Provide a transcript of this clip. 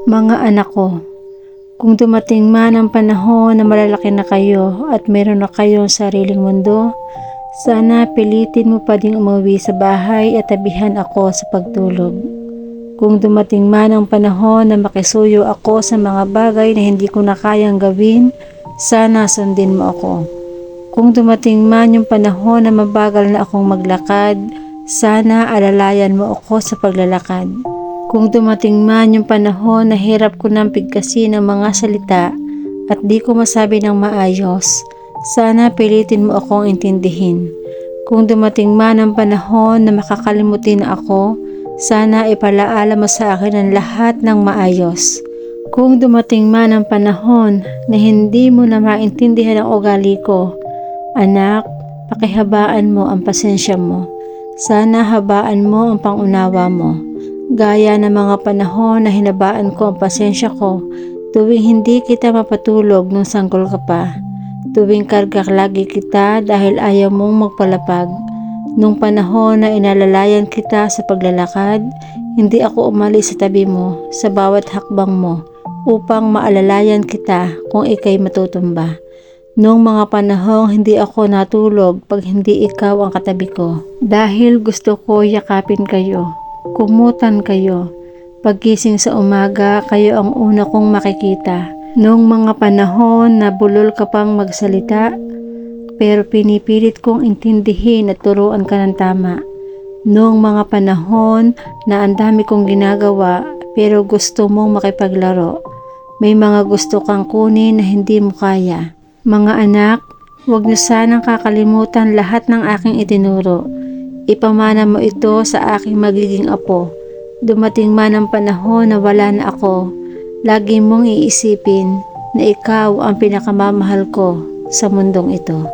Mga anak ko, kung dumating man ang panahon na malalaki na kayo at meron na kayong sariling mundo, sana pilitin mo pa ding umuwi sa bahay at tabihan ako sa pagtulog. Kung dumating man ang panahon na makisuyo ako sa mga bagay na hindi ko na kayang gawin, sana sundin mo ako. Kung dumating man yung panahon na mabagal na akong maglakad, sana alalayan mo ako sa paglalakad. Kung dumating man yung panahon na hirap ko nang bigkasin ang mga salita at di ko masabi ng maayos, sana pilitin mo akong intindihin. Kung dumating man ang panahon na makakalimutin ako, sana ipalaala mo sa akin ang lahat ng maayos. Kung dumating man ang panahon na hindi mo na maintindihan ang ugali ko, anak, pakihabaan mo ang pasensya mo. Sana habaan mo ang pangunawa mo. Gaya ng mga panahon na hinabaan ko ang pasensya ko tuwing hindi kita mapatulog nung sanggol ka pa. Tuwing kargak lagi kita dahil ayaw mong magpalapag. Nung panahon na inalalayan kita sa paglalakad, hindi ako umalis sa tabi mo sa bawat hakbang mo upang maalalayan kita kung ikay matutumba. Nung mga panahong hindi ako natulog pag hindi ikaw ang katabi ko. Dahil gusto ko yakapin kayo. Kumutan kayo. Paggising sa umaga, kayo ang una kong makikita. Noong mga panahon na bulol ka pang magsalita, pero pinipilit kong intindihin at turuan ka ng tama. Noong mga panahon na ang dami kong ginagawa, pero gusto mong makipaglaro. May mga gusto kang kunin na hindi mo kaya. Mga anak, huwag niyo sanang kakalimutan lahat ng aking itinuro. Ipamana mo ito sa aking magiging apo. Dumating man ang panahon na wala na ako, lagi mong iisipin na ikaw ang pinakamamahal ko sa mundong ito.